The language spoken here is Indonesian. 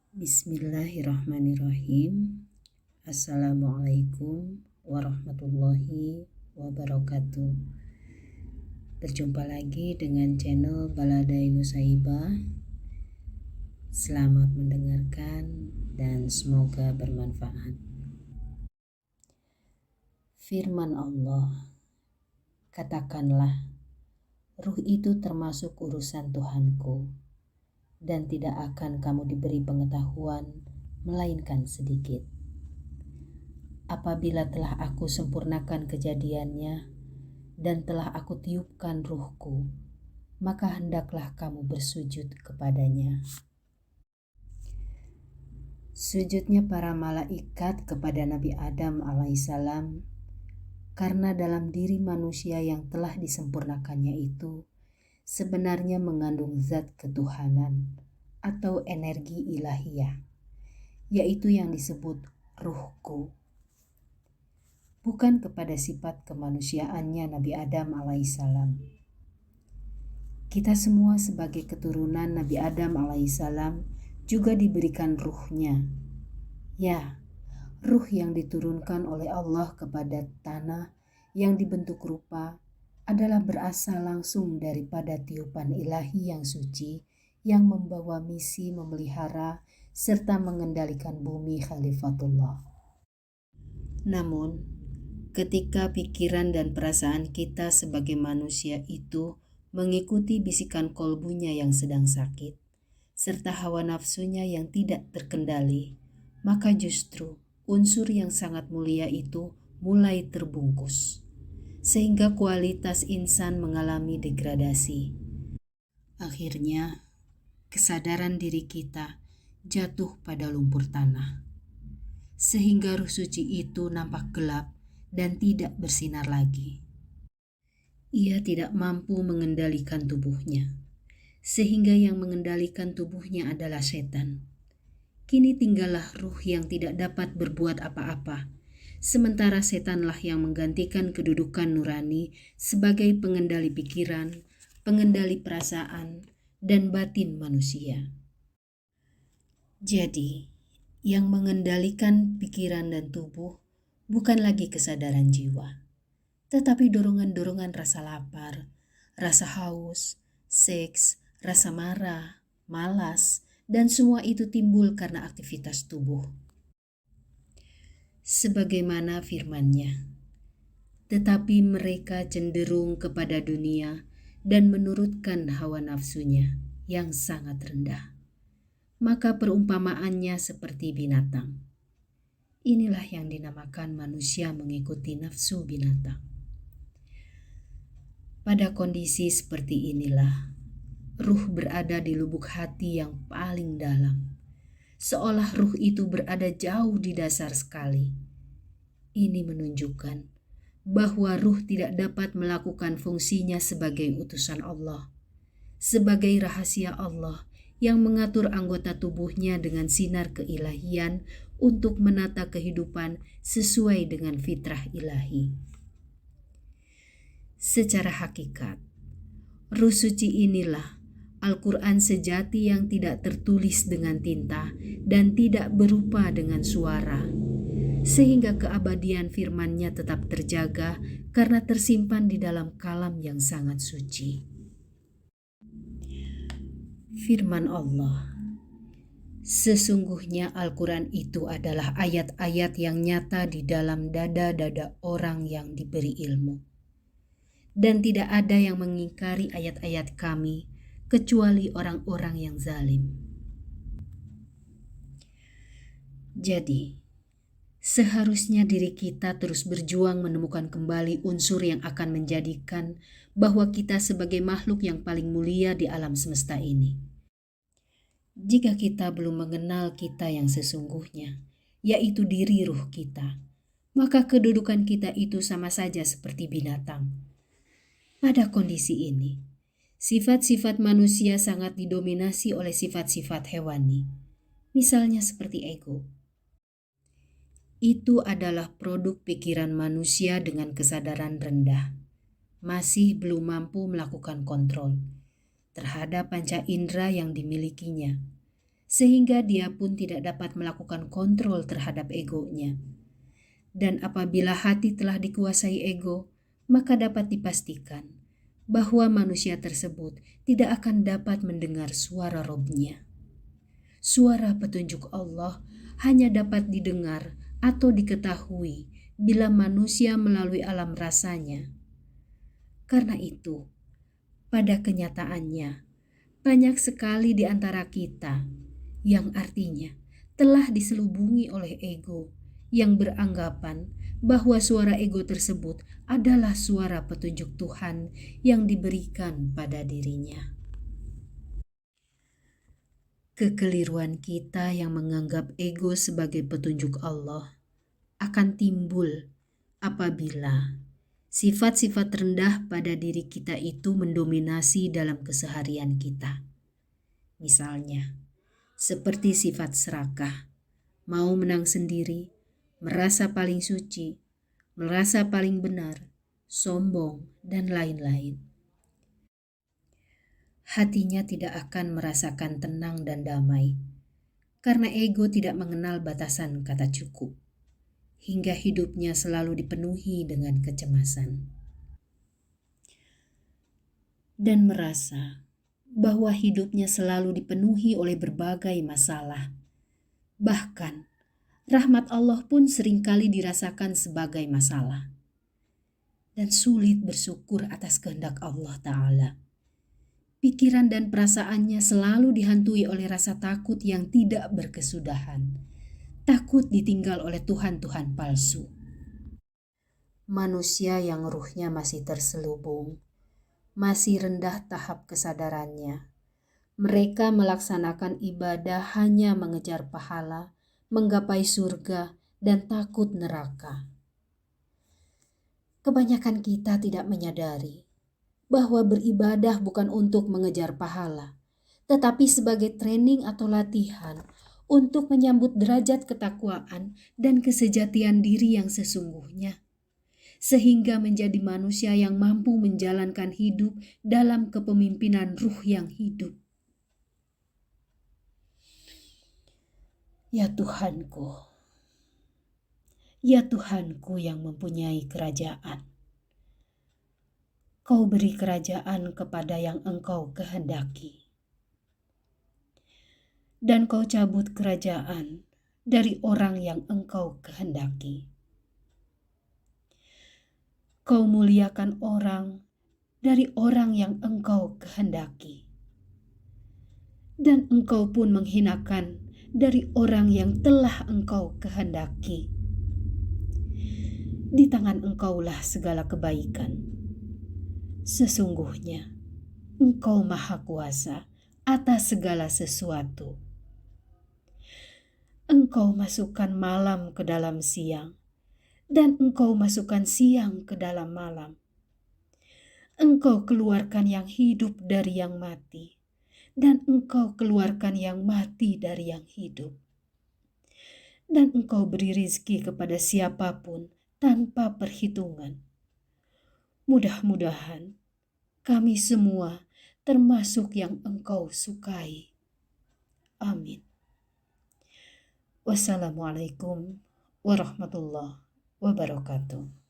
Bismillahirrahmanirrahim. Assalamualaikum warahmatullahi wabarakatuh. Berjumpa lagi dengan channel Baladai Nusaibah. Selamat mendengarkan dan semoga bermanfaat. Firman Allah, katakanlah, ruh itu termasuk urusan Tuhanku, dan tidak akan kamu diberi pengetahuan melainkan sedikit. Apabila telah aku sempurnakan kejadiannya dan telah aku tiupkan ruhku, maka hendaklah kamu bersujud kepadanya. Sujudnya para malaikat kepada Nabi Adam alaihissalam karena dalam diri manusia yang telah disempurnakannya itu sebenarnya mengandung zat ketuhanan atau energi ilahiyah, yaitu yang disebut ruhku. Bukan kepada sifat kemanusiaannya Nabi Adam alaihissalam. Kita semua sebagai keturunan Nabi Adam alaihissalam juga diberikan ruhnya. Ya, ruh yang diturunkan oleh Allah kepada tanah yang dibentuk rupa adalah berasal langsung daripada tiupan ilahi yang suci yang membawa misi memelihara serta mengendalikan bumi khalifatullah. Namun, ketika pikiran dan perasaan kita sebagai manusia itu mengikuti bisikan kolbunya yang sedang sakit, serta hawa nafsunya yang tidak terkendali, maka justru unsur yang sangat mulia itu mulai terbungkus, sehingga kualitas insan mengalami degradasi. Akhirnya, kesadaran diri kita jatuh pada lumpur tanah, sehingga ruh suci itu nampak gelap dan tidak bersinar lagi. Ia tidak mampu mengendalikan tubuhnya, sehingga yang mengendalikan tubuhnya adalah setan. Kini tinggallah ruh yang tidak dapat berbuat apa-apa, sementara setanlah yang menggantikan kedudukan nurani sebagai pengendali pikiran, pengendali perasaan, dan batin manusia. Jadi, yang mengendalikan pikiran dan tubuh bukan lagi kesadaran jiwa, tetapi dorongan-dorongan rasa lapar, rasa haus, seks, rasa marah, malas, dan semua itu timbul karena aktivitas tubuh. Sebagaimana firman-Nya, tetapi mereka cenderung kepada dunia dan menurutkan hawa nafsunya yang sangat rendah. Maka perumpamaannya seperti binatang. Inilah yang dinamakan manusia mengikuti nafsu binatang. Pada kondisi seperti inilah, ruh berada di lubuk hati yang paling dalam, seolah ruh itu berada jauh di dasar sekali. Ini menunjukkan bahwa ruh tidak dapat melakukan fungsinya sebagai utusan Allah, sebagai rahasia Allah yang mengatur anggota tubuhnya dengan sinar keilahian untuk menata kehidupan sesuai dengan fitrah ilahi. Secara hakikat, ruh suci inilah Al-Quran sejati yang tidak tertulis dengan tinta dan tidak berupa dengan suara, sehingga keabadian firman-Nya tetap terjaga karena tersimpan di dalam kalam yang sangat suci. Firman Allah, sesungguhnya Al-Quran itu adalah ayat-ayat yang nyata di dalam dada-dada orang yang diberi ilmu. Dan tidak ada yang mengingkari ayat-ayat Kami kecuali orang-orang yang zalim. Jadi, seharusnya diri kita terus berjuang menemukan kembali unsur yang akan menjadikan bahwa kita sebagai makhluk yang paling mulia di alam semesta ini. Jika kita belum mengenal kita yang sesungguhnya, yaitu diri ruh kita, maka kedudukan kita itu sama saja seperti binatang. Pada kondisi ini, sifat-sifat manusia sangat didominasi oleh sifat-sifat hewani, misalnya seperti ego. Itu adalah produk pikiran manusia dengan kesadaran rendah, masih belum mampu melakukan kontrol terhadap panca indera yang dimilikinya, sehingga dia pun tidak dapat melakukan kontrol terhadap egonya. Dan apabila hati telah dikuasai ego, maka dapat dipastikan bahwa manusia tersebut tidak akan dapat mendengar suara Robnya. Suara petunjuk Allah hanya dapat didengar atau diketahui bila manusia melalui alam rasanya. Karena itu, pada kenyataannya, banyak sekali di antara kita yang artinya telah diselubungi oleh ego yang beranggapan bahwa suara ego tersebut adalah suara petunjuk Tuhan yang diberikan pada dirinya. Kekeliruan kita yang menganggap ego sebagai petunjuk Allah akan timbul apabila sifat-sifat rendah pada diri kita itu mendominasi dalam keseharian kita. Misalnya, seperti sifat serakah, mau menang sendiri, merasa paling suci, merasa paling benar, sombong, dan lain-lain. Hatinya tidak akan merasakan tenang dan damai, karena ego tidak mengenal batasan kata cukup, hingga hidupnya selalu dipenuhi dengan kecemasan. Dan merasa bahwa hidupnya selalu dipenuhi oleh berbagai masalah. Bahkan, rahmat Allah pun seringkali dirasakan sebagai masalah. Dan sulit bersyukur atas kehendak Allah Ta'ala. Pikiran dan perasaannya selalu dihantui oleh rasa takut yang tidak berkesudahan. Takut ditinggal oleh Tuhan-Tuhan palsu. Manusia yang ruhnya masih terselubung, masih rendah tahap kesadarannya. Mereka melaksanakan ibadah hanya mengejar pahala, menggapai surga, dan takut neraka. Kebanyakan kita tidak menyadari bahwa beribadah bukan untuk mengejar pahala, tetapi sebagai training atau latihan untuk menyambut derajat ketakwaan dan kesejatian diri yang sesungguhnya, sehingga menjadi manusia yang mampu menjalankan hidup dalam kepemimpinan ruh yang hidup. Ya Tuhanku yang mempunyai kerajaan, Kau beri kerajaan kepada yang Engkau kehendaki. Dan Kau cabut kerajaan dari orang yang Engkau kehendaki. Kau muliakan orang dari orang yang Engkau kehendaki. Dan Engkau pun menghinakan dari orang yang telah Engkau kehendaki. Di tangan Engkaulah segala kebaikan. Sesungguhnya Engkau Maha Kuasa atas segala sesuatu. Engkau masukkan malam ke dalam siang, dan Engkau masukkan siang ke dalam malam. Engkau keluarkan yang hidup dari yang mati, dan Engkau keluarkan yang mati dari yang hidup. Dan Engkau beri rizki kepada siapapun tanpa perhitungan. Mudah-mudahan kami semua termasuk yang Engkau sukai. Amin. Wassalamualaikum warahmatullahi wabarakatuh.